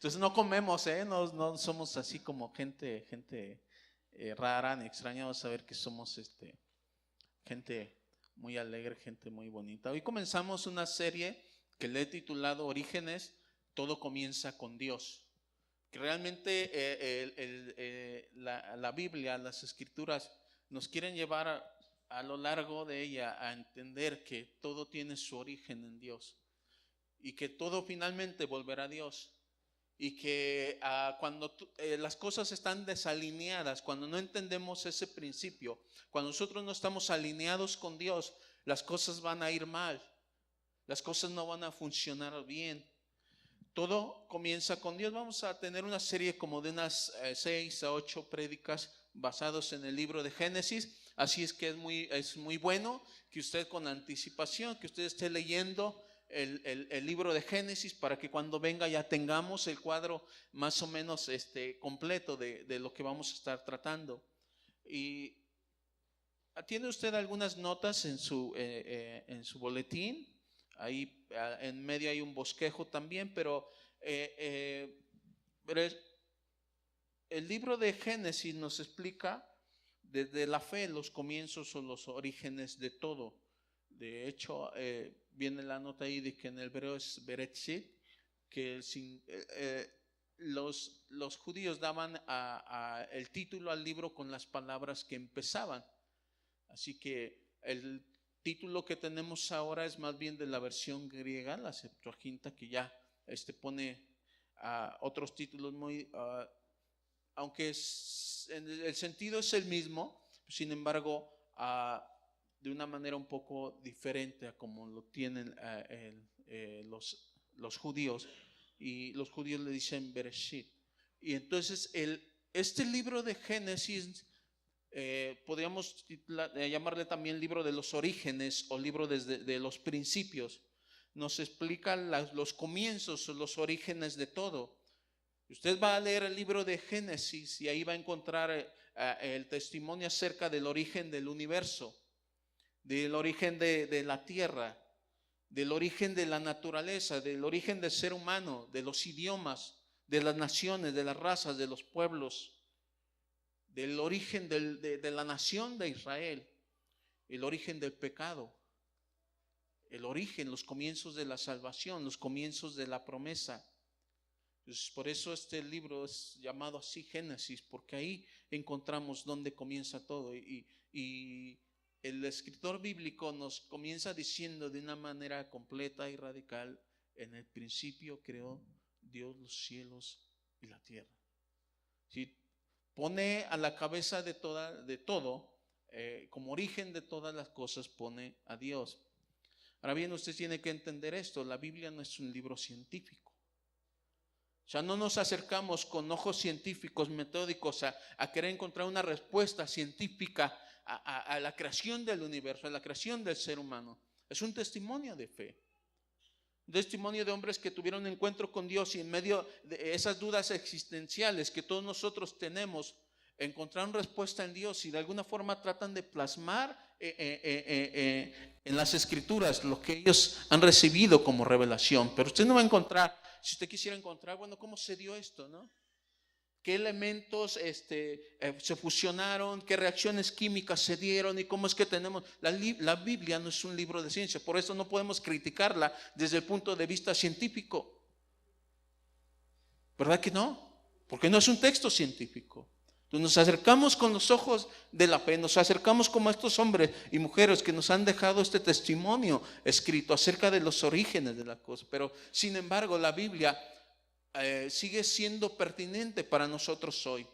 Entonces no comemos, no somos así como gente rara ni extraña. Vamos a ver que somos gente muy alegre, gente muy bonita. Hoy comenzamos una serie que le he titulado Orígenes, todo comienza con Dios. Que realmente la Biblia, las Escrituras nos quieren llevar a lo largo de ella a entender que todo tiene su origen en Dios y que todo finalmente volverá a Dios. Y que cuando las cosas están desalineadas, cuando no entendemos ese principio, cuando nosotros no estamos alineados con Dios, las cosas van a ir mal, las cosas no van a funcionar bien. Todo comienza con Dios. Vamos a tener una serie como de unas 6 a 8 prédicas basados en el libro de Génesis. Así es que es muy bueno que usted con anticipación, que usted esté leyendo el libro de Génesis para que cuando venga ya tengamos el cuadro más o menos completo de lo que vamos a estar tratando. Y tiene usted algunas notas en su boletín. Ahí en medio hay un bosquejo también, pero el libro de Génesis nos explica desde la fe los comienzos o los orígenes de todo. De hecho, viene la nota ahí de que en el hebreo es Bereshit, que los judíos daban el título al libro con las palabras que empezaban. Así que el título que tenemos ahora es más bien de la versión griega, la Septuaginta, que ya pone otros títulos muy, aunque el sentido es el mismo, sin embargo, de una manera un poco diferente a como lo tienen los judíos, y los judíos le dicen Bereshit. Y entonces este libro de Génesis podríamos llamarle también libro de los orígenes o libro de los principios. Nos explica los comienzos o los orígenes de todo. Usted va a leer el libro de Génesis y ahí va a encontrar el testimonio acerca del origen del universo, del origen de la tierra, del origen de la naturaleza, del origen del ser humano, de los idiomas, de las naciones, de las razas, de los pueblos, del origen de la nación de Israel, el origen del pecado, el origen, los comienzos de la salvación, los comienzos de la promesa. Entonces, por eso este libro es llamado así Génesis, porque ahí encontramos dónde comienza todo. Y el escritor bíblico nos comienza diciendo de una manera completa y radical: en el principio creó Dios los cielos y la tierra. ¿Sí? Pone a la cabeza de todo, como origen de todas las cosas, pone a Dios. Ahora bien, usted tiene que entender esto: la Biblia no es un libro científico. O sea, no nos acercamos con ojos científicos, metódicos, a querer encontrar una respuesta científica a la creación del universo, a la creación del ser humano. Es un testimonio de fe. Un testimonio de hombres que tuvieron un encuentro con Dios y en medio de esas dudas existenciales que todos nosotros tenemos, encontraron respuesta en Dios y de alguna forma tratan de plasmar en las Escrituras lo que ellos han recibido como revelación. Pero usted no va a encontrar, si usted quisiera encontrar, bueno, ¿cómo se dio esto, no? ¿Qué elementos se fusionaron? ¿Qué reacciones químicas se dieron? ¿Y cómo es que tenemos? La Biblia no es un libro de ciencia, por eso no podemos criticarla desde el punto de vista científico. ¿Verdad que no? Porque no es un texto científico. Entonces nos acercamos con los ojos de la fe, nos acercamos como estos hombres y mujeres que nos han dejado este testimonio escrito acerca de los orígenes de la cosa. Pero sin embargo la Biblia sigue siendo pertinente para nosotros hoy,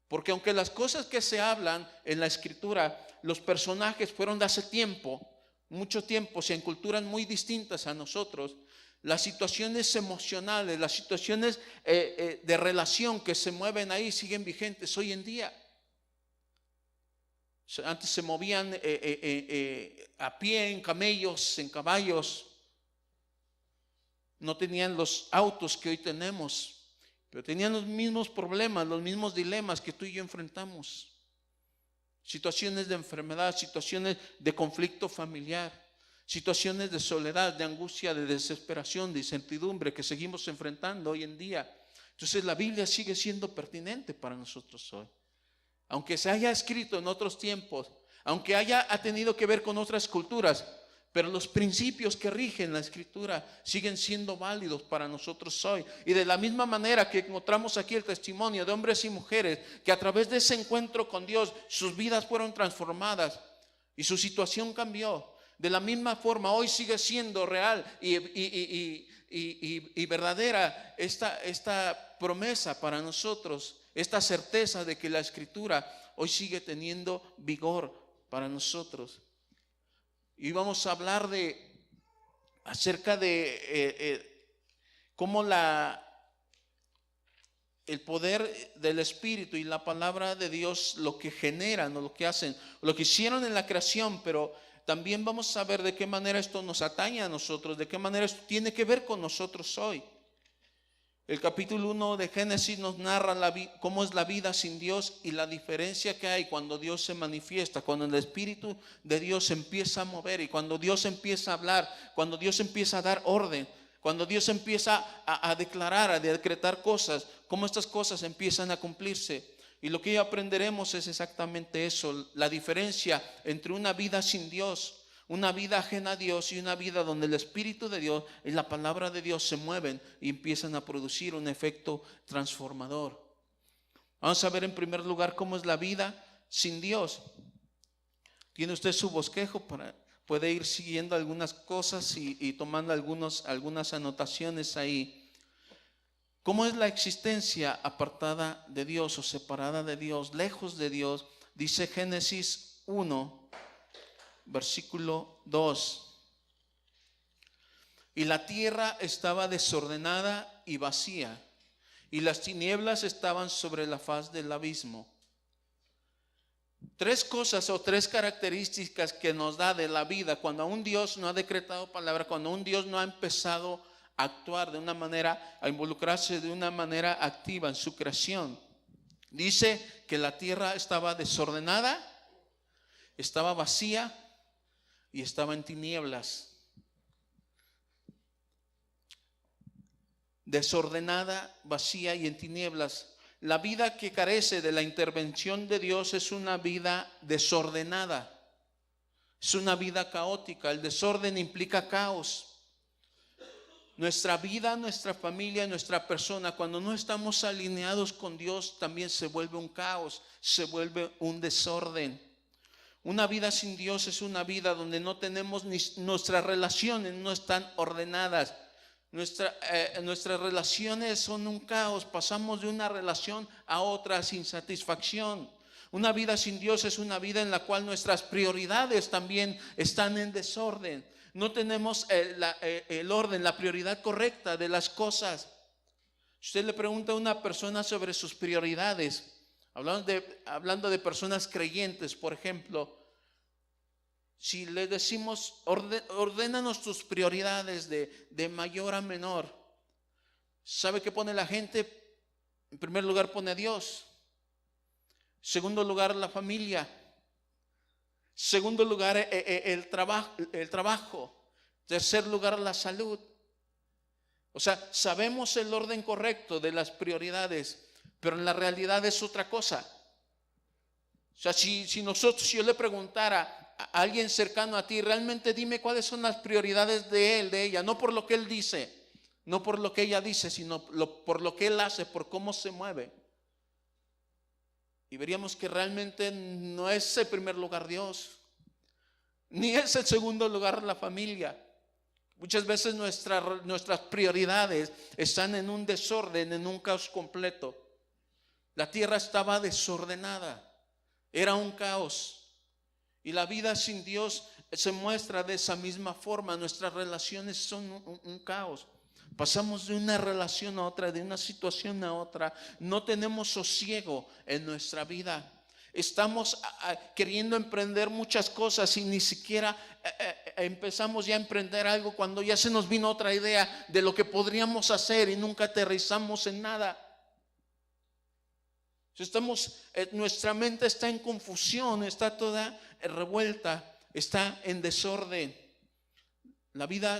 porque aunque las cosas que se hablan en la Escritura, los personajes fueron de hace tiempo, mucho tiempo, se enculturan muy distintas a nosotros, las situaciones emocionales, las situaciones de relación que se mueven ahí siguen vigentes hoy en día. Antes se movían a pie, en camellos, en caballos. No tenían los autos que hoy tenemos, pero tenían los mismos problemas, los mismos dilemas que tú y yo enfrentamos. Situaciones de enfermedad, situaciones de conflicto familiar, situaciones de soledad, de angustia, de desesperación, de incertidumbre que seguimos enfrentando hoy en día. Entonces la Biblia sigue siendo pertinente para nosotros hoy. Aunque se haya escrito en otros tiempos, aunque ha tenido que ver con otras culturas, pero los principios que rigen la Escritura siguen siendo válidos para nosotros hoy. Y de la misma manera que encontramos aquí el testimonio de hombres y mujeres que a través de ese encuentro con Dios sus vidas fueron transformadas y su situación cambió. De la misma forma hoy sigue siendo real y verdadera esta promesa para nosotros, esta certeza de que la Escritura hoy sigue teniendo vigor para nosotros. Y vamos a hablar acerca de cómo el poder del Espíritu y la palabra de Dios lo que generan o lo que hacen, lo que hicieron en la creación, pero también vamos a ver de qué manera esto nos atañe a nosotros, de qué manera esto tiene que ver con nosotros hoy. El capítulo 1 de Génesis nos narra cómo es la vida sin Dios y la diferencia que hay cuando Dios se manifiesta, cuando el Espíritu de Dios empieza a mover y cuando Dios empieza a hablar, cuando Dios empieza a dar orden, cuando Dios empieza a declarar, a decretar cosas, cómo estas cosas empiezan a cumplirse. Y lo que hoy aprenderemos es exactamente eso, la diferencia entre una vida sin Dios, una vida ajena a Dios y una vida donde el Espíritu de Dios y la palabra de Dios se mueven y empiezan a producir un efecto transformador. Vamos a ver en primer lugar cómo es la vida sin Dios. Tiene usted su bosquejo, puede ir siguiendo algunas cosas y tomando algunas anotaciones ahí. ¿Cómo es la existencia apartada de Dios o separada de Dios, lejos de Dios? Dice Génesis 1. Versículo 2. Y la tierra estaba desordenada y vacía, y las tinieblas estaban sobre la faz del abismo. Tres cosas o tres características que nos da de la vida cuando aún Dios no ha decretado palabra, cuando aún Dios no ha empezado a actuar de una manera, a involucrarse de una manera activa en su creación. Dice que la tierra estaba desordenada, estaba vacía y estaba en tinieblas. Desordenada, vacía y en tinieblas. La vida que carece de la intervención de Dios es una vida desordenada. Es una vida caótica. El desorden implica caos. Nuestra vida, nuestra familia, nuestra persona, cuando no estamos alineados con Dios, también se vuelve un caos, se vuelve un desorden. Una vida sin Dios es una vida donde no tenemos nuestras relaciones no están ordenadas. Nuestras relaciones son un caos. Pasamos de una relación a otra sin satisfacción. Una vida sin Dios es una vida en la cual nuestras prioridades también están en desorden. No tenemos el orden, la prioridad correcta de las cosas. Usted le pregunta a una persona sobre sus prioridades, hablando de personas creyentes, por ejemplo, si le decimos ordénanos tus prioridades de mayor a menor, ¿sabe qué pone la gente? En primer lugar pone a Dios. Segundo lugar la familia. Segundo lugar el trabajo. Tercer lugar la salud. O sea, sabemos el orden correcto de las prioridades, pero en la realidad es otra cosa. O sea, si yo le preguntara a alguien cercano a ti, realmente dime cuáles son las prioridades de él, de ella, no por lo que él dice, no por lo que ella dice, sino por lo que él hace, por cómo se mueve. Y veríamos que realmente no es el primer lugar Dios, ni es el segundo lugar la familia. Muchas veces nuestras prioridades están en un desorden, en un caos completo. La tierra estaba desordenada, era un caos. Y la vida sin Dios se muestra de esa misma forma. Nuestras relaciones son un caos. Pasamos de una relación a otra, de una situación a otra. No tenemos sosiego en nuestra vida. Estamos queriendo emprender muchas cosas y ni siquiera empezamos ya a emprender algo cuando ya se nos vino otra idea de lo que podríamos hacer y nunca aterrizamos en nada. Nuestra mente está en confusión, está toda revuelta, está en desorden. La vida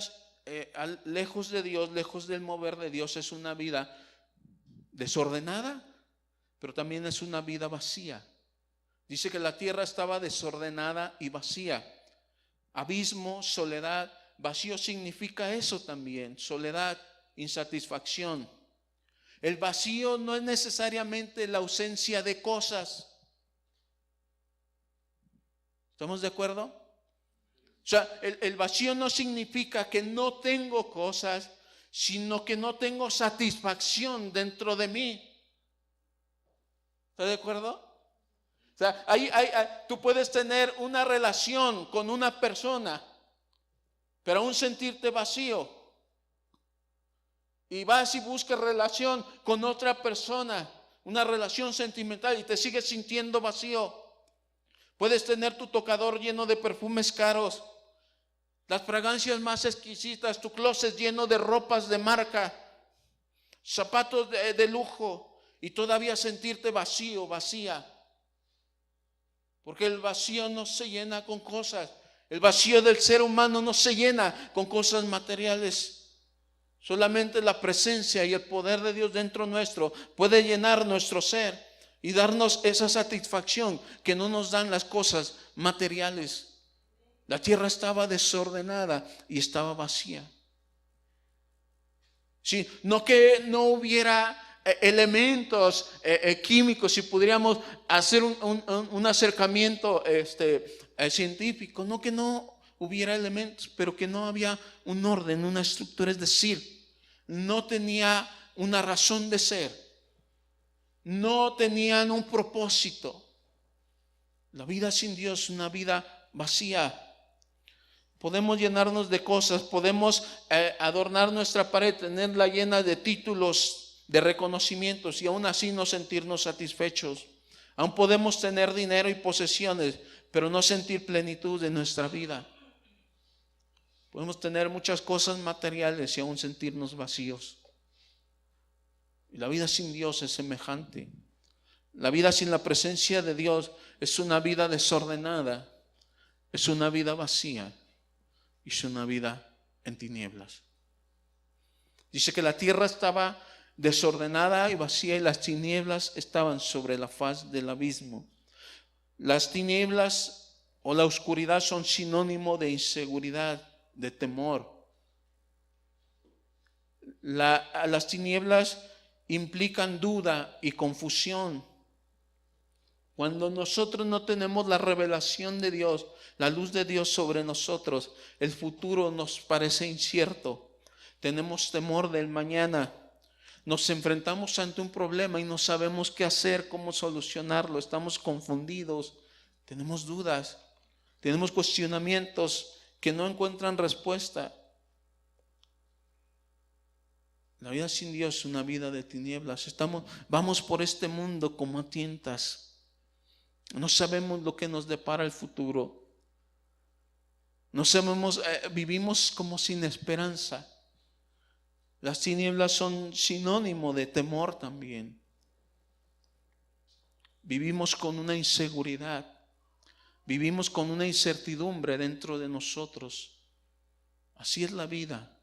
lejos de Dios, lejos del mover de Dios, es una vida desordenada, pero también es una vida vacía. Dice que la tierra estaba desordenada y vacía. Abismo, soledad, vacío significa eso también, soledad, insatisfacción. El vacío no es necesariamente la ausencia de cosas. ¿Estamos de acuerdo? O sea, el vacío no significa que no tengo cosas, sino que no tengo satisfacción dentro de mí. ¿Está de acuerdo? O sea, tú puedes tener una relación con una persona, pero aún sentirte vacío. Y vas y buscas relación con otra persona, una relación sentimental, y te sigues sintiendo vacío. Puedes tener tu tocador lleno de perfumes caros, las fragancias más exquisitas, tu closet lleno de ropas de marca, zapatos de lujo, y todavía sentirte vacío, vacía. Porque el vacío no se llena con cosas. El vacío del ser humano no se llena con cosas materiales. Solamente la presencia y el poder de Dios dentro nuestro puede llenar nuestro ser y darnos esa satisfacción que no nos dan las cosas materiales. La tierra estaba desordenada y estaba vacía. Sí, no que no hubiera elementos químicos, si pudiéramos hacer un acercamiento científico, no que no hubiera elementos, pero que no había un orden, una estructura, es decir, no tenía una razón de ser, no tenían un propósito. La vida sin Dios es una vida vacía. Podemos llenarnos de cosas, podemos adornar nuestra pared, tenerla llena de títulos, de reconocimientos, y aún así no sentirnos satisfechos. Aún podemos tener dinero y posesiones, pero no sentir plenitud en nuestra vida. Podemos tener muchas cosas materiales y aún sentirnos vacíos. Y la vida sin Dios es semejante. La vida sin la presencia de Dios es una vida desordenada, es una vida vacía. Es una vida en tinieblas. Dice que la tierra estaba desordenada y vacía y las tinieblas estaban sobre la faz del abismo. Las tinieblas o la oscuridad son sinónimo de inseguridad, de temor. Las tinieblas implican duda y confusión. Cuando nosotros no tenemos la revelación de Dios, la luz de Dios sobre nosotros, el futuro nos parece incierto. Tenemos temor del mañana. Nos enfrentamos ante un problema y no sabemos qué hacer, cómo solucionarlo. Estamos confundidos, tenemos dudas, tenemos cuestionamientos que no encuentran respuesta. La vida sin Dios es una vida de tinieblas. Vamos por este mundo como a tientas. No sabemos lo que nos depara el futuro. No sabemos, vivimos como sin esperanza. Las tinieblas son sinónimo de temor también. Vivimos con una inseguridad. Vivimos con una incertidumbre dentro de nosotros. Así es la vida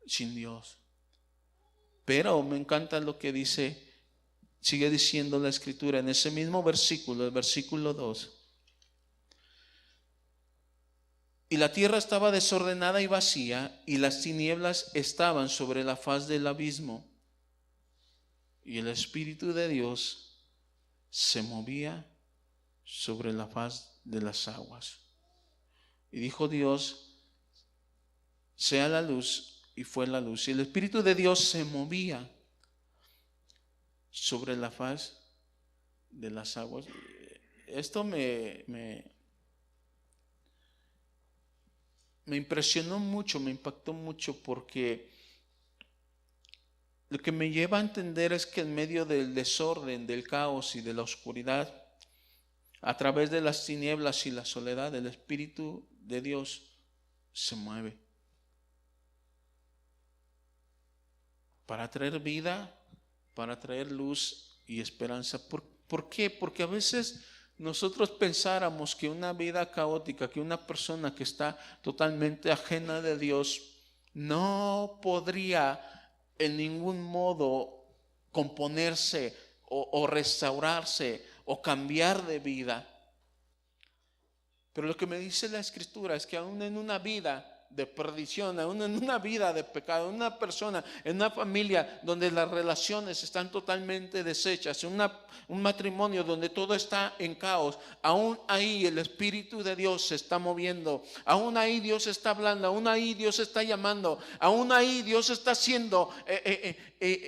sin Dios. Pero me encanta lo que dice. Sigue diciendo la escritura en ese mismo versículo, el versículo 2. Y la tierra estaba desordenada y vacía, y las tinieblas estaban sobre la faz del abismo. Y el Espíritu de Dios se movía sobre la faz de las aguas. Y dijo Dios, sea la luz, y fue la luz. Y el Espíritu de Dios se movía sobre la faz de las aguas. Esto me impresionó mucho, me impactó mucho, porque lo que me lleva a entender es que en medio del desorden, del caos y de la oscuridad, a través de las tinieblas y la soledad, el Espíritu de Dios se mueve para traer vida, para traer luz y esperanza. ¿Por qué? Porque a veces nosotros pensáramos que una vida caótica, que una persona que está totalmente ajena de Dios no podría en ningún modo componerse o restaurarse o cambiar de vida. Pero lo que me dice la Escritura es que aún en una vida de perdición, aún en una vida de pecado, en una persona, en una familia donde las relaciones están totalmente deshechas, en un matrimonio donde todo está en caos, aún ahí el Espíritu de Dios se está moviendo, aún ahí Dios está hablando, aún ahí Dios está llamando, aún ahí Dios está haciendo,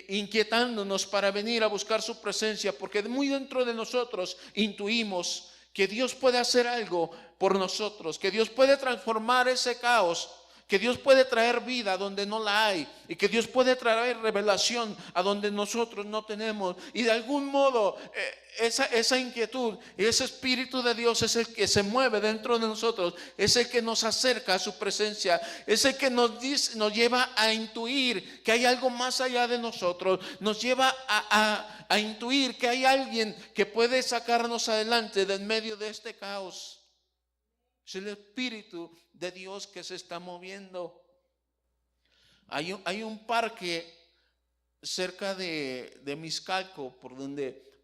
inquietándonos para venir a buscar su presencia, porque muy dentro de nosotros intuimos que Dios puede hacer algo por nosotros, que Dios puede transformar ese caos, que Dios puede traer vida donde no la hay, y que Dios puede traer revelación a donde nosotros no tenemos. Y de algún modo esa inquietud y ese Espíritu de Dios es el que se mueve dentro de nosotros, es el que nos acerca a su presencia, es el que nos lleva a intuir que hay algo más allá de nosotros, nos lleva a intuir que hay alguien que puede sacarnos adelante de en medio de este caos. Es el Espíritu de Dios que se está moviendo. Hay un parque cerca de Miscalco por donde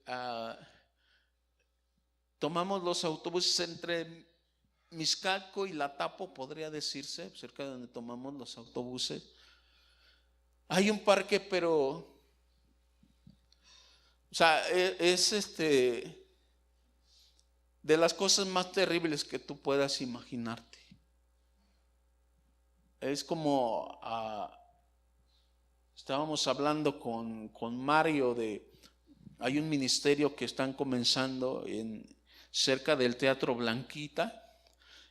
tomamos los autobuses, entre Miscalco y La Tapo, podría decirse, cerca de donde tomamos los autobuses. Hay un parque, pero o sea, es de las cosas más terribles que tú puedas imaginarte. Es como estábamos hablando con Mario hay un ministerio que están comenzando cerca del Teatro Blanquita,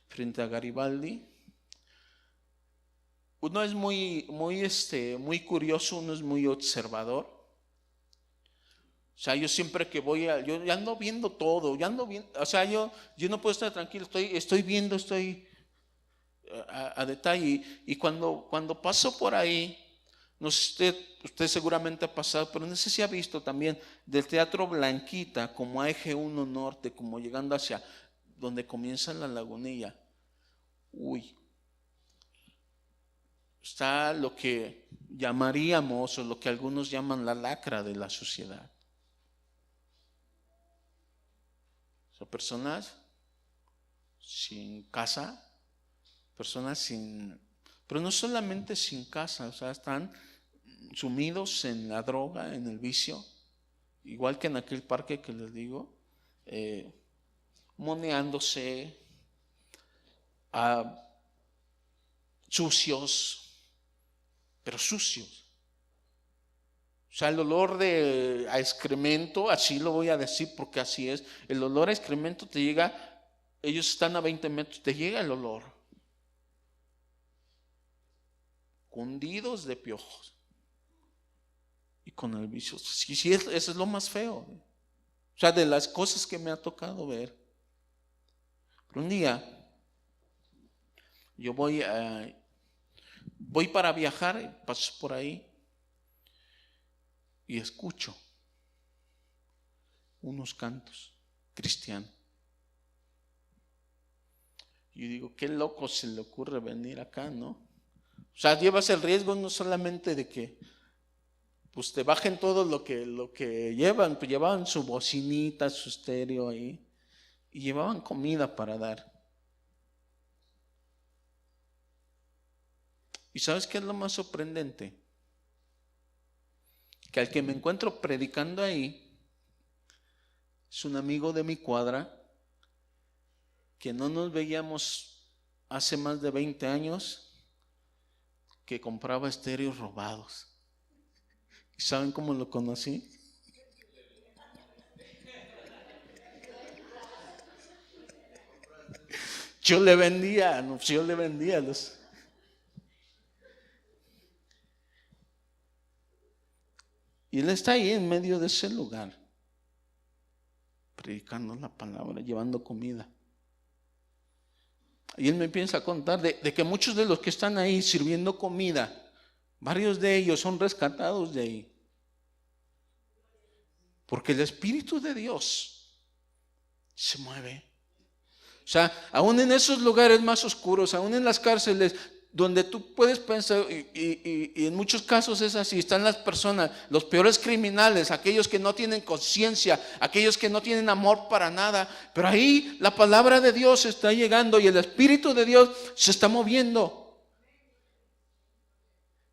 frente a Garibaldi. Uno es muy curioso, uno es muy observador. O sea, yo siempre que voy yo ando viendo todo, o sea, yo no puedo estar tranquilo, estoy viendo, a detalle. Y cuando paso por ahí, no sé, usted seguramente ha pasado, pero no sé si ha visto también del Teatro Blanquita como a Eje 1 Norte, como llegando hacia donde comienza la Lagunilla. Está lo que llamaríamos, o lo que algunos llaman la lacra de la sociedad. Son personas sin casa, pero no solamente sin casa, o sea, están sumidos en la droga, en el vicio, igual que en aquel parque que les digo, moneándose, sucios, pero sucios. O sea, el olor a excremento, así lo voy a decir porque así es, el olor a excremento te llega, ellos están a 20 metros, te llega el olor. Cundidos de piojos. Y con el vicio. Sí, eso es lo más feo. O sea, de las cosas que me ha tocado ver. Pero un día, yo voy para viajar, paso por ahí y escucho unos cantos cristianos. Y digo, qué loco se le ocurre venir acá, ¿no? O sea, llevas el riesgo no solamente de que pues te bajen todo lo que llevan, pues llevaban su bocinita, su estéreo ahí, y llevaban comida para dar. ¿Y sabes qué es lo más sorprendente? Que al que me encuentro predicando ahí es un amigo de mi cuadra que no nos veíamos hace más de 20 años, que compraba estéreos robados. ¿Y saben cómo lo conocí? Yo le vendía los. Y él está ahí en medio de ese lugar, predicando la palabra, llevando comida. Y él me empieza a contar de que muchos de los que están ahí sirviendo comida, varios de ellos son rescatados de ahí. Porque el Espíritu de Dios se mueve. O sea, aún en esos lugares más oscuros, aún en las cárceles, donde tú puedes pensar, y en muchos casos es así, están las personas, los peores criminales, aquellos que no tienen conciencia, aquellos que no tienen amor para nada, pero ahí la palabra de Dios está llegando y el Espíritu de Dios se está moviendo.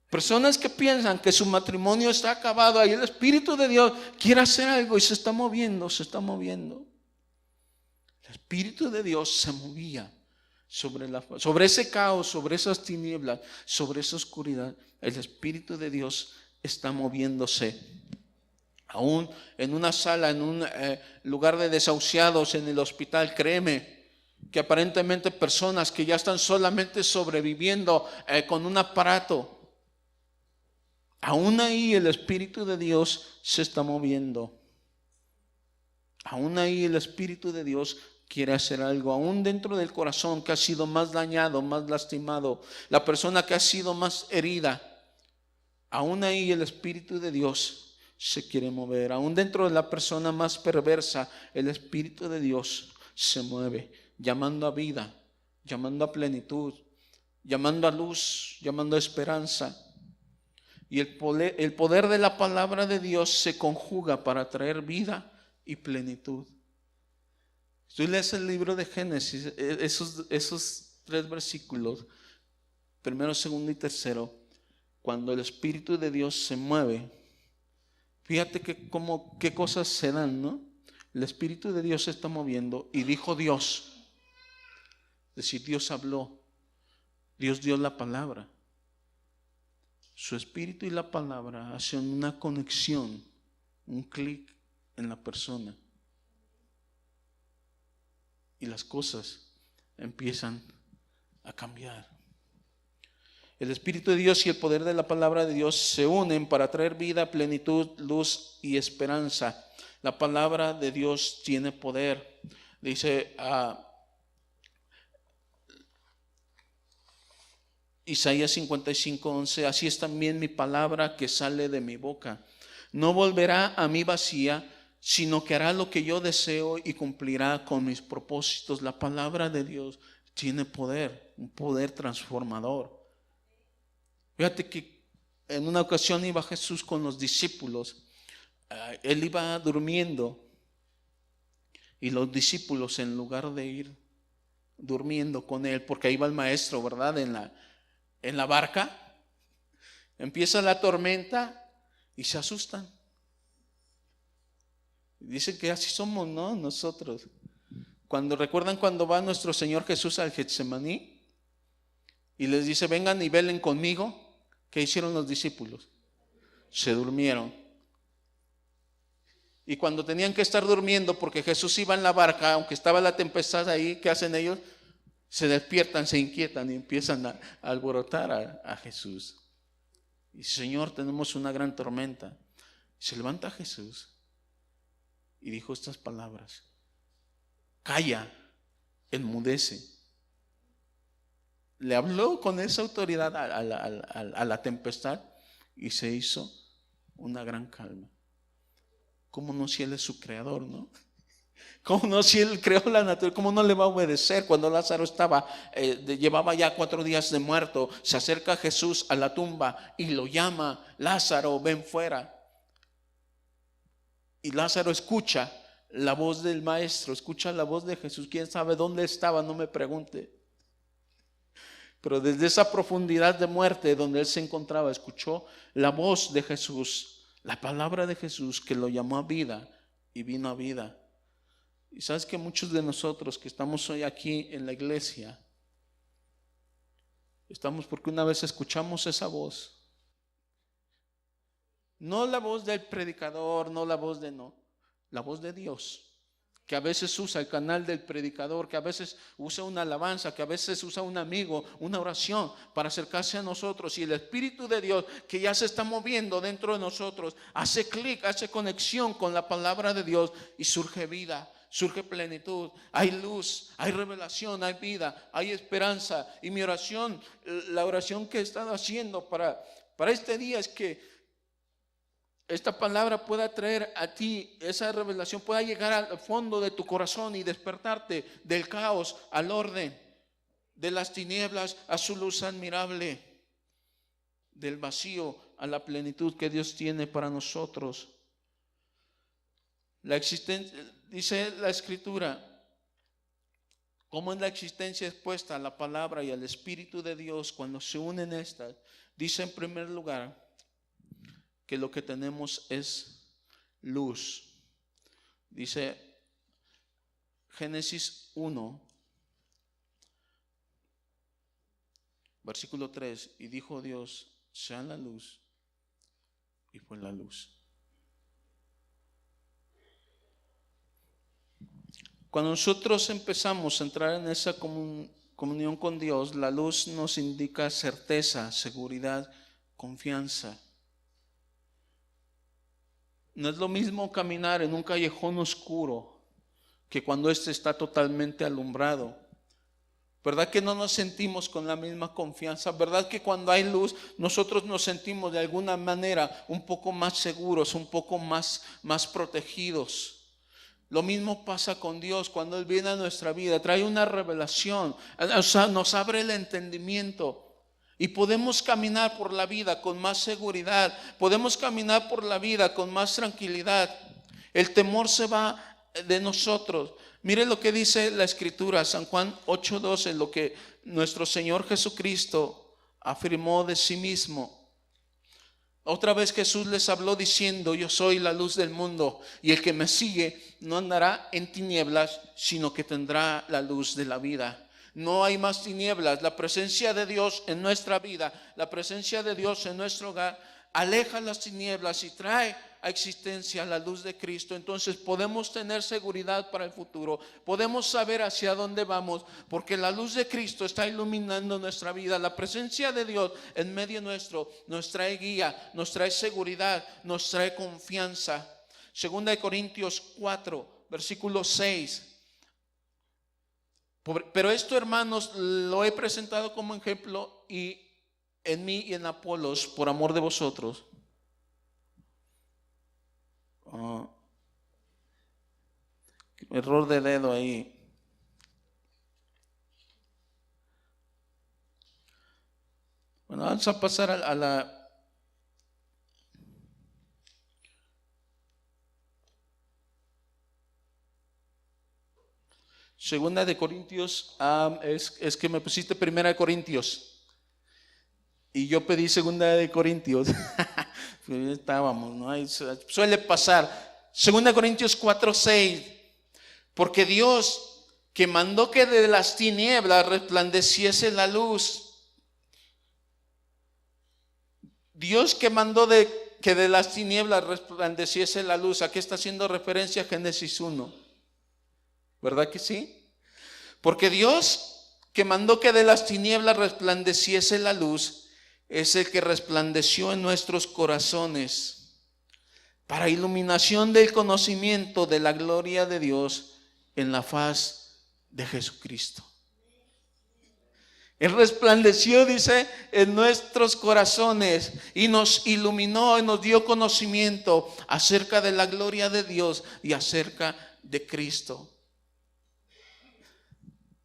Personas que piensan que su matrimonio está acabado, ahí el Espíritu de Dios quiere hacer algo y se está moviendo, se está moviendo. El Espíritu de Dios se movía sobre ese caos, sobre esas tinieblas, sobre esa oscuridad. El Espíritu de Dios está moviéndose. Aún en una sala, en un lugar de desahuciados en el hospital, créeme que aparentemente personas que ya están solamente sobreviviendo con un aparato, aún ahí el Espíritu de Dios se está moviendo. Aún ahí el Espíritu de Dios quiere hacer algo. Aún dentro del corazón que ha sido más dañado, más lastimado, la persona que ha sido más herida, aún ahí el Espíritu de Dios se quiere mover. Aún dentro de la persona más perversa, el Espíritu de Dios se mueve, llamando a vida, llamando a plenitud, llamando a luz, llamando a esperanza. Y el poder de la palabra de Dios se conjuga para traer vida y plenitud. Tú lees el libro de Génesis, esos 3 versículos, primero, segundo y tercero, cuando el Espíritu de Dios se mueve, fíjate qué cosas se dan, ¿no? El Espíritu de Dios se está moviendo y dijo Dios, es decir, Dios habló, Dios dio la palabra. Su Espíritu y la palabra hacen una conexión, un clic en la persona. Y las cosas empiezan a cambiar. El Espíritu de Dios y el poder de la palabra de Dios se unen para traer vida, plenitud, luz y esperanza. La palabra de Dios tiene poder. Dice Isaías 55:11, así es también mi palabra que sale de mi boca. No volverá a mí vacía, sino que hará lo que yo deseo y cumplirá con mis propósitos. La palabra de Dios tiene poder, un poder transformador. Fíjate que en una ocasión iba Jesús con los discípulos. Él iba durmiendo y los discípulos, en lugar de ir durmiendo con él, porque ahí va el maestro, ¿verdad? En la barca, empieza la tormenta y se asustan. Dicen que así somos, ¿no? Nosotros. ¿Recuerdan cuando va nuestro Señor Jesús al Getsemaní y les dice, vengan y velen conmigo? ¿Qué hicieron los discípulos? Se durmieron. Y cuando tenían que estar durmiendo, porque Jesús iba en la barca, aunque estaba la tempestad ahí, ¿qué hacen ellos? Se despiertan, se inquietan y empiezan a alborotar a Jesús. Y Señor, tenemos una gran tormenta. Se levanta Jesús y dijo estas palabras: calla, enmudece. Le habló con esa autoridad a la tempestad y se hizo una gran calma. ¿Cómo no, si Él es su creador, no? ¿Cómo no, si Él creó la naturaleza? ¿Cómo no le va a obedecer? Cuando Lázaro llevaba ya 4 días de muerto, se acerca Jesús a la tumba y lo llama: Lázaro, ven fuera. Y Lázaro escucha la voz del maestro, escucha la voz de Jesús. ¿Quién sabe dónde estaba? No me pregunte. Pero desde esa profundidad de muerte donde él se encontraba, escuchó la voz de Jesús, la palabra de Jesús, que lo llamó a vida y vino a vida. Y sabes que muchos de nosotros que estamos hoy aquí en la iglesia, estamos porque una vez escuchamos esa voz. No la voz del predicador, no la voz la voz de Dios, que a veces usa el canal del predicador, que a veces usa una alabanza, que a veces usa un amigo, una oración para acercarse a nosotros. Y el Espíritu de Dios, que ya se está moviendo dentro de nosotros, hace clic, hace conexión con la palabra de Dios y surge vida, surge plenitud, hay luz, hay revelación, hay vida, hay esperanza. Y mi oración, la oración que he estado haciendo para este día, es que esta palabra pueda traer a ti esa revelación, pueda llegar al fondo de tu corazón y despertarte del caos al orden, de las tinieblas a su luz admirable, del vacío a la plenitud que Dios tiene para nosotros. La existencia, dice la Escritura, cómo es la existencia expuesta a la palabra y al Espíritu de Dios cuando se unen estas. Dice en primer lugar que lo que tenemos es luz. Dice Génesis 1, versículo 3, y dijo Dios, sea la luz, y fue la luz. Cuando nosotros empezamos a entrar en esa comunión con Dios, la luz nos indica certeza, seguridad, confianza. No es lo mismo caminar en un callejón oscuro que cuando éste está totalmente alumbrado. ¿Verdad que no nos sentimos con la misma confianza? ¿Verdad que cuando hay luz nosotros nos sentimos de alguna manera un poco más seguros, un poco más protegidos? Lo mismo pasa con Dios cuando Él viene a nuestra vida, trae una revelación, o sea, nos abre el entendimiento y podemos caminar por la vida con más seguridad, podemos caminar por la vida con más tranquilidad. El temor se va de nosotros. Mire lo que dice la Escritura, San Juan 8:12, lo que nuestro Señor Jesucristo afirmó de sí mismo. Otra vez Jesús les habló diciendo, yo soy la luz del mundo, y el que me sigue no andará en tinieblas, sino que tendrá la luz de la vida. No hay más tinieblas. La presencia de Dios en nuestra vida, la presencia de Dios en nuestro hogar, aleja las tinieblas y trae a existencia la luz de Cristo. Entonces podemos tener seguridad para el futuro, podemos saber hacia dónde vamos, porque la luz de Cristo está iluminando nuestra vida. La presencia de Dios en medio nuestro nos trae guía, nos trae seguridad, nos trae confianza. Segunda de Corintios 4, versículo 6. Pero esto, hermanos, lo he presentado como ejemplo y en mí y en Apolos por amor de vosotros. Error de dedo ahí. Bueno, vamos a pasar a la Segunda de Corintios. Es que me pusiste Primera de Corintios y yo pedí Segunda de Corintios. Estábamos, ¿no? Ahí suele pasar. Segunda de Corintios 4:6. Porque Dios, que mandó que de las tinieblas resplandeciese la luz. Dios que mandó que de las tinieblas resplandeciese la luz. ¿A qué está haciendo referencia Génesis 1? ¿Verdad que sí? Porque Dios que mandó que de las tinieblas resplandeciese la luz es el que resplandeció en nuestros corazones para iluminación del conocimiento de la gloria de Dios en la faz de Jesucristo. Él resplandeció, dice, en nuestros corazones y nos iluminó y nos dio conocimiento acerca de la gloria de Dios y acerca de Cristo.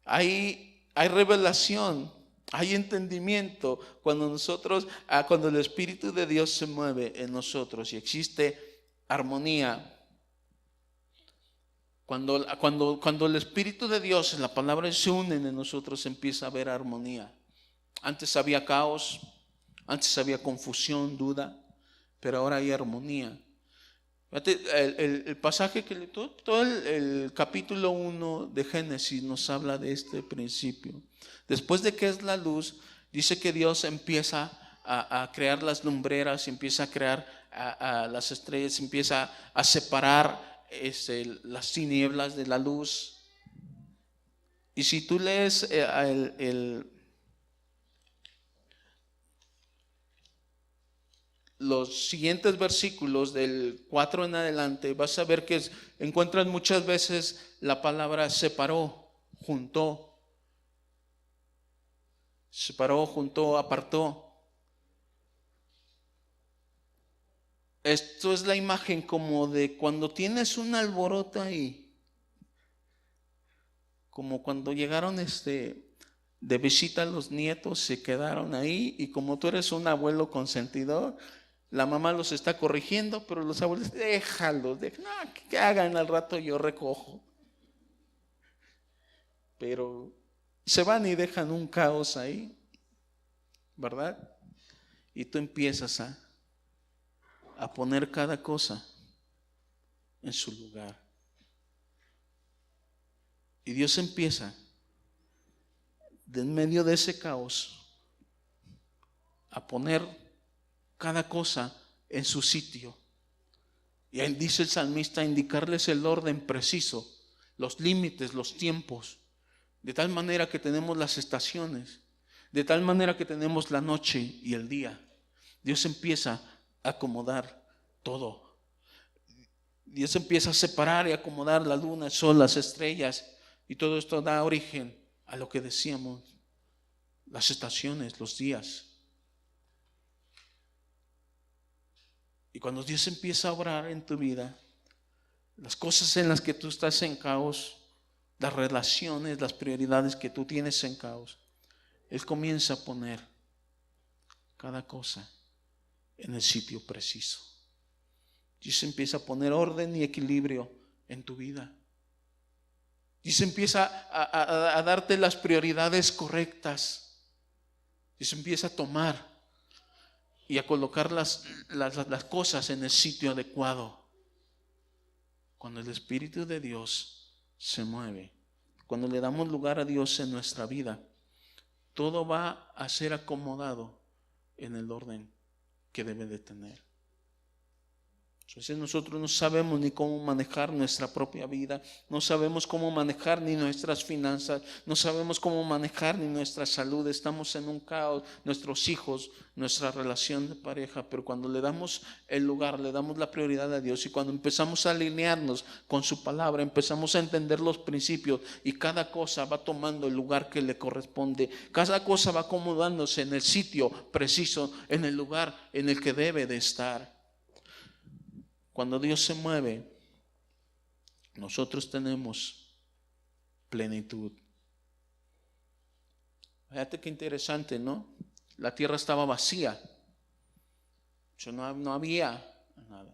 Hay revelación, hay entendimiento cuando el Espíritu de Dios se mueve en nosotros y existe armonía. Cuando el Espíritu de Dios, la palabra se unen en nosotros, empieza a haber armonía. Antes había caos, antes había confusión, duda, pero ahora hay armonía. El pasaje que todo el capítulo 1 de Génesis nos habla de este principio. Después de que es la luz, dice que Dios empieza a crear las lumbreras, empieza a crear a las estrellas, empieza a separar las tinieblas de la luz. Y si tú lees los siguientes versículos del 4 en adelante, vas a ver que encuentras muchas veces la palabra separó, juntó, apartó. Esto es la imagen como de cuando tienes un alboroto ahí, como cuando llegaron de visita a los nietos, se quedaron ahí, y como tú eres un abuelo consentidor, la mamá los está corrigiendo, pero los abuelos, déjalos, no, que hagan, al rato yo recojo. Pero se van y dejan un caos ahí, ¿verdad? Y tú empiezas a poner cada cosa en su lugar. Y Dios empieza, de en medio de ese caos, a poner cada cosa en su sitio. Y ahí dice el salmista, indicarles el orden preciso, los límites, los tiempos, de tal manera que tenemos las estaciones, de tal manera que tenemos la noche y el día. Dios empieza a acomodar todo. Dios empieza a separar y acomodar la luna, el sol, las estrellas, y todo esto da origen a lo que decíamos, las estaciones, los días. Y cuando Dios empieza a obrar en tu vida, las cosas en las que tú estás en caos, las relaciones, las prioridades que tú tienes en caos, Él comienza a poner cada cosa en el sitio preciso. Dios empieza a poner orden y equilibrio en tu vida. Dios empieza a darte las prioridades correctas. Dios empieza a tomar y a colocar las cosas en el sitio adecuado. Cuando el Espíritu de Dios se mueve, cuando le damos lugar a Dios en nuestra vida, todo va a ser acomodado en el orden que debe de tener. Entonces nosotros no sabemos ni cómo manejar nuestra propia vida, no sabemos cómo manejar ni nuestras finanzas, no sabemos cómo manejar ni nuestra salud, estamos en un caos, nuestros hijos, nuestra relación de pareja, pero cuando le damos el lugar, le damos la prioridad a Dios, y cuando empezamos a alinearnos con su palabra, empezamos a entender los principios, y cada cosa va tomando el lugar que le corresponde, cada cosa va acomodándose en el sitio preciso, en el lugar en el que debe de estar. Cuando Dios se mueve, nosotros tenemos plenitud. Fíjate qué interesante, ¿no? La tierra estaba vacía. No había nada.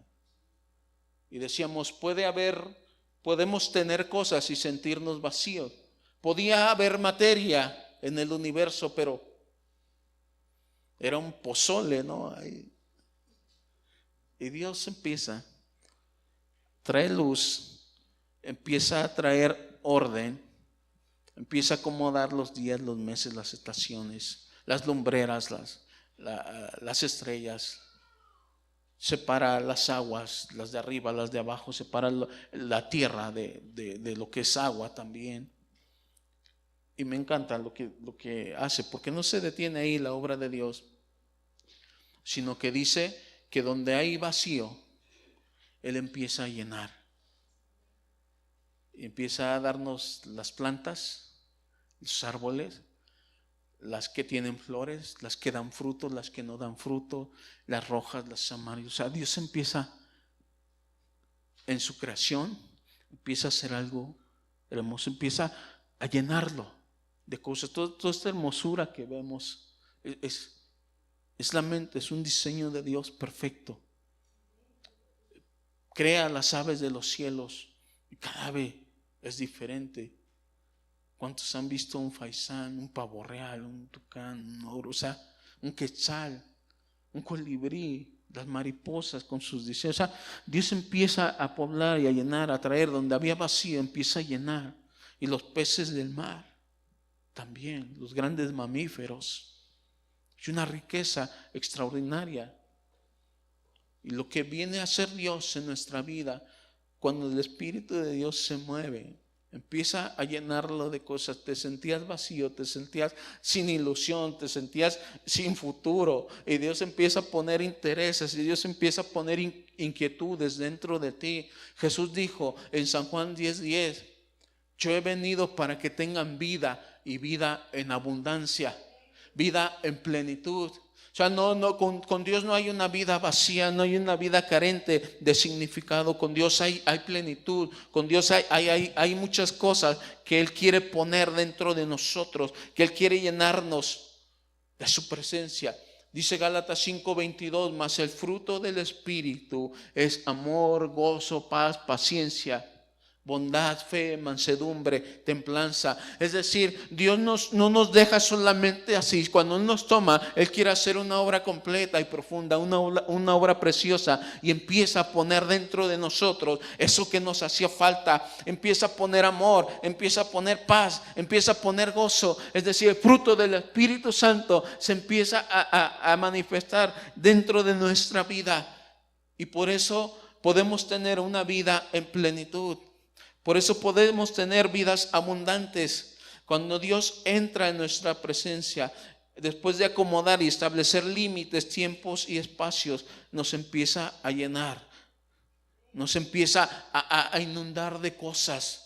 Y decíamos, podemos tener cosas y sentirnos vacíos. Podía haber materia en el universo, pero era un pozole, ¿no? Y Dios empieza, trae luz, empieza a traer orden, empieza a acomodar los días, los meses, las estaciones, las lumbreras, las estrellas, separa las aguas, las de arriba, las de abajo, separa la tierra de lo que es agua también. Y me encanta lo que hace, porque no se detiene ahí la obra de Dios, sino que dice que donde hay vacío, Él empieza a llenar. Y empieza a darnos las plantas, los árboles, las que tienen flores, las que dan fruto, las que no dan fruto, las rojas, las amarillas. O sea, Dios empieza en su creación, empieza a hacer algo hermoso, empieza a llenarlo de cosas. Toda esta hermosura que vemos es la mente, es un diseño de Dios perfecto. Crea las aves de los cielos y cada ave es diferente. ¿Cuántos han visto un faisán, un pavo real, un tucán, un ogro, o sea, un quetzal, un colibrí, las mariposas con sus diseños? O sea, Dios empieza a poblar y a llenar, a traer donde había vacío, empieza a llenar. Y los peces del mar también, los grandes mamíferos. Es una riqueza extraordinaria. Y lo que viene a hacer Dios en nuestra vida, cuando el Espíritu de Dios se mueve, empieza a llenarlo de cosas. Te sentías vacío, te sentías sin ilusión, te sentías sin futuro, y Dios empieza a poner intereses, y Dios empieza a poner inquietudes dentro de ti. Jesús dijo en San Juan 10:10, yo he venido para que tengan vida, y vida en abundancia, vida en plenitud. O sea, con Dios no hay una vida vacía, no hay una vida carente de significado. Con Dios hay plenitud, con Dios hay muchas cosas que Él quiere poner dentro de nosotros, que Él quiere llenarnos de su presencia. Dice Gálatas 5:22, mas el fruto del Espíritu es amor, gozo, paz, paciencia, bondad, fe, mansedumbre, templanza. Es decir, Dios no nos deja solamente así. Cuando Él nos toma, Él quiere hacer una obra completa y profunda, una obra preciosa, y empieza a poner dentro de nosotros eso que nos hacía falta. Empieza a poner amor, empieza a poner paz, empieza a poner gozo. Es decir, el fruto del Espíritu Santo se empieza a manifestar dentro de nuestra vida, y por eso podemos tener una vida en plenitud. Por eso podemos tener vidas abundantes. Cuando Dios entra en nuestra presencia, después de acomodar y establecer límites, tiempos y espacios, nos empieza a llenar, nos empieza a inundar de cosas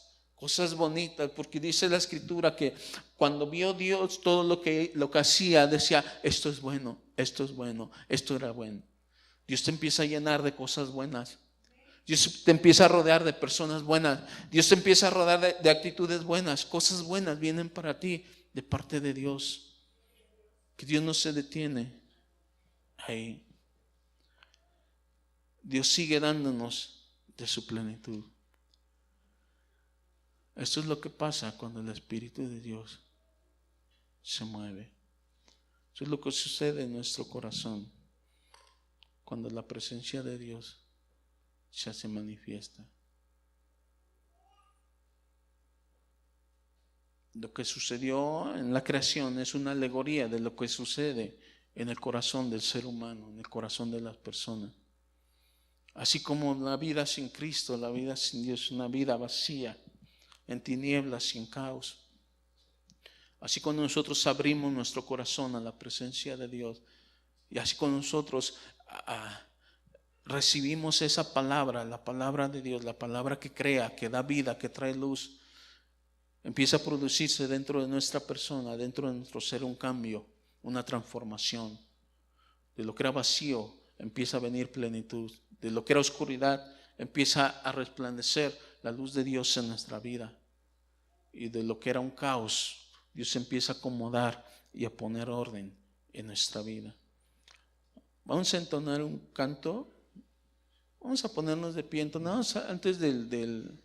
bonitas, porque dice la Escritura que cuando vio Dios todo lo que hacía, decía: esto es bueno, esto es bueno, esto era bueno. Dios te empieza a llenar de cosas buenas. Dios te empieza a rodear de personas buenas. Dios te empieza a rodear de actitudes buenas. Cosas buenas vienen para ti de parte de Dios. Que Dios no se detiene ahí. Dios sigue dándonos de su plenitud. Esto es lo que pasa cuando el Espíritu de Dios se mueve. Eso es lo que sucede en nuestro corazón cuando la presencia de Dios ya se manifiesta. Lo que sucedió en la creación es una alegoría de lo que sucede en el corazón del ser humano, en el corazón de las personas. Así como la vida sin Cristo, la vida sin Dios es una vida vacía, en tinieblas y en caos. Así cuando nosotros abrimos nuestro corazón a la presencia de Dios, y así cuando nosotros recibimos esa palabra, la palabra de Dios, la palabra que crea, que da vida, que trae luz, empieza a producirse dentro de nuestra persona, dentro de nuestro ser, un cambio, una transformación. De lo que era vacío empieza a venir plenitud. De lo que era oscuridad empieza a resplandecer la luz de Dios en nuestra vida. Y de lo que era un caos, Dios empieza a acomodar y a poner orden en nuestra vida. Vamos a entonar un canto. Vamos a ponernos de pie. Entonamos antes del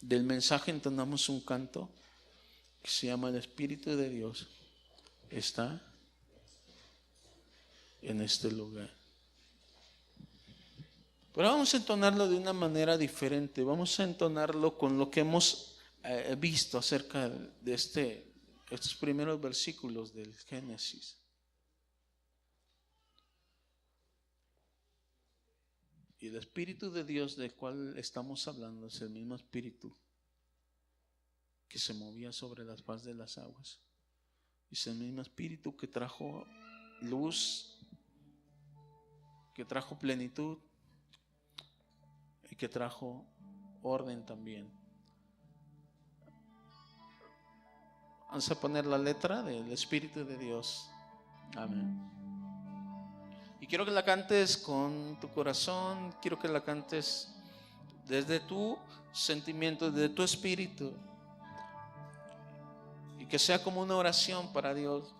mensaje, entonamos un canto que se llama El Espíritu de Dios está en este lugar. Pero vamos a entonarlo de una manera diferente. Vamos a entonarlo con lo que hemos visto acerca de estos primeros versículos del Génesis. Y el Espíritu de Dios del cual estamos hablando es el mismo Espíritu que se movía sobre las faz de las aguas. Es el mismo Espíritu que trajo luz, que trajo plenitud y que trajo orden también. Vamos a poner la letra del Espíritu de Dios. Amén. Y quiero que la cantes con tu corazón, quiero que la cantes desde tu sentimiento, desde tu espíritu, y que sea como una oración para Dios.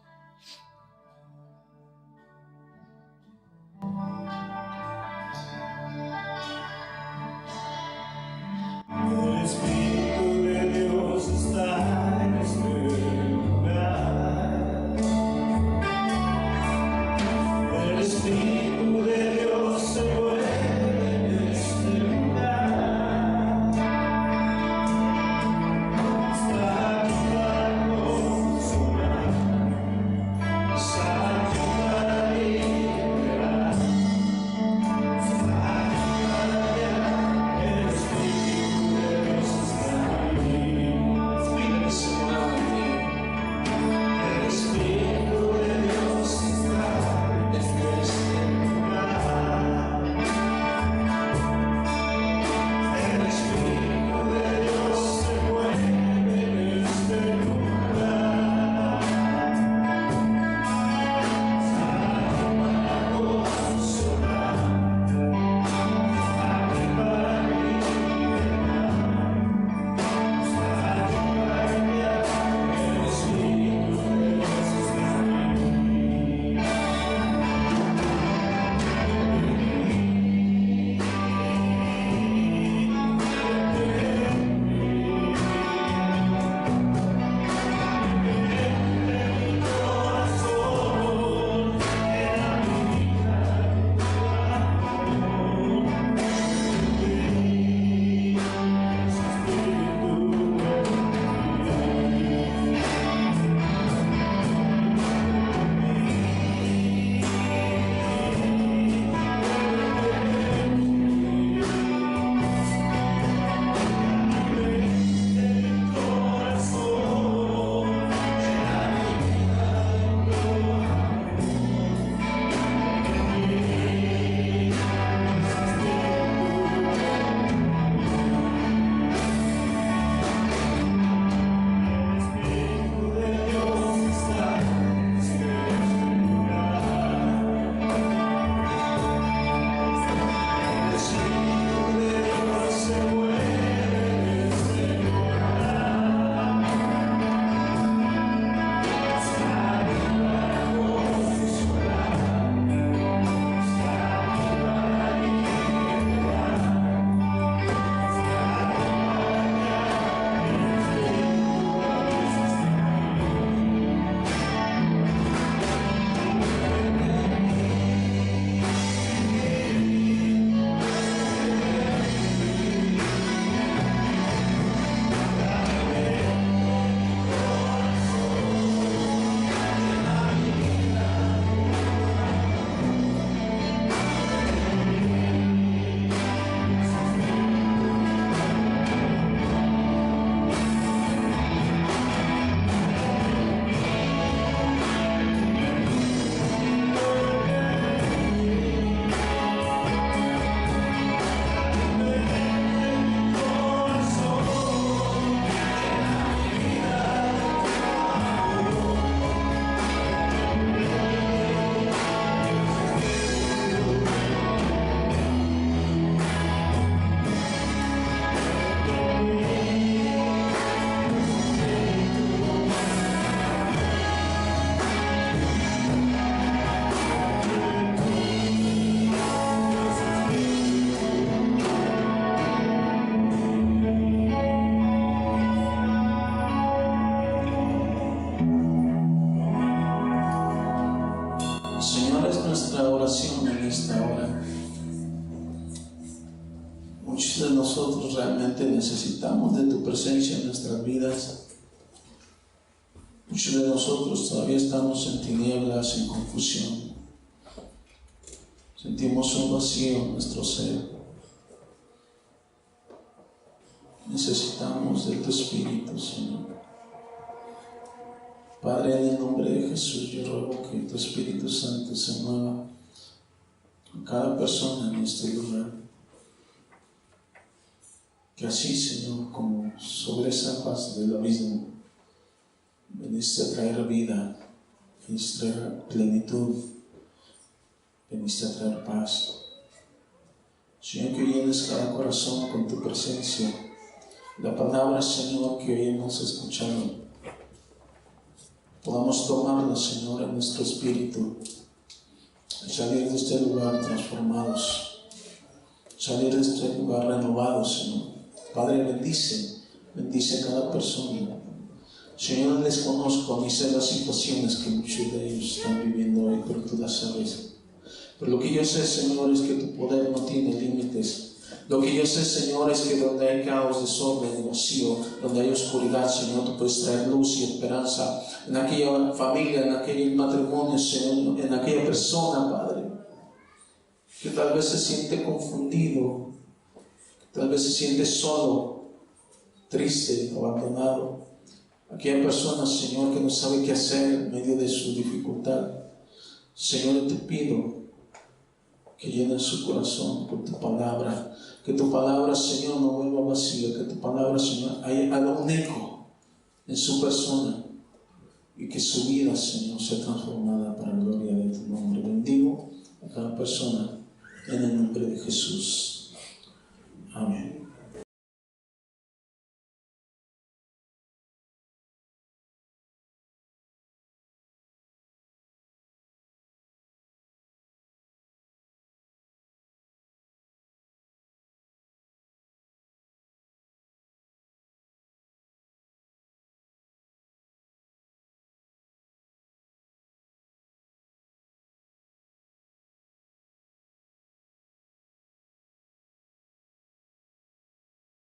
El Espíritu de Dios está en este lugar. El Espíritu de Dios se mueve en este lugar. Está actuando sobre Muchos de nosotros realmente necesitamos de tu presencia en nuestras vidas. Muchos de nosotros todavía estamos en tinieblas, en confusión. Sentimos un vacío en nuestro ser. Necesitamos de tu Espíritu, Señor. Padre, en el nombre de Jesús, yo ruego que tu Espíritu Santo se mueva en cada persona en este lugar. Que así, Señor, como sobre esa faz del abismo, veniste a traer vida, veniste a traer plenitud, veniste a traer paz. Señor, que llenes cada corazón con tu presencia. La palabra, Señor, que hoy hemos escuchado, podamos tomarla, Señor, en nuestro espíritu, y salir de este lugar transformados, salir de este lugar renovados, Señor. Padre, bendice a cada persona. Señor, desconozco ni sé las situaciones que muchos de ellos están viviendo hoy, pero tú las sabes. Pero lo que yo sé, Señor, es que tu poder no tiene límites. Lo que yo sé, Señor, es que donde hay caos, desorden y vacío, donde hay oscuridad, Señor, tú puedes traer luz y esperanza en aquella familia, en aquel matrimonio, Señor, en aquella persona, Padre, que tal vez se siente confundido, que tal vez se siente solo, triste, abandonado. Aquella persona, Señor, que no sabe qué hacer en medio de su dificultad. Señor, te pido que llenes su corazón con tu palabra. Que tu palabra, Señor, no vuelva vacía. Que tu palabra, Señor, haga un eco en su persona. Y que su vida, Señor, sea transformada para la gloria de tu nombre. Bendigo a cada persona en el nombre de Jesús.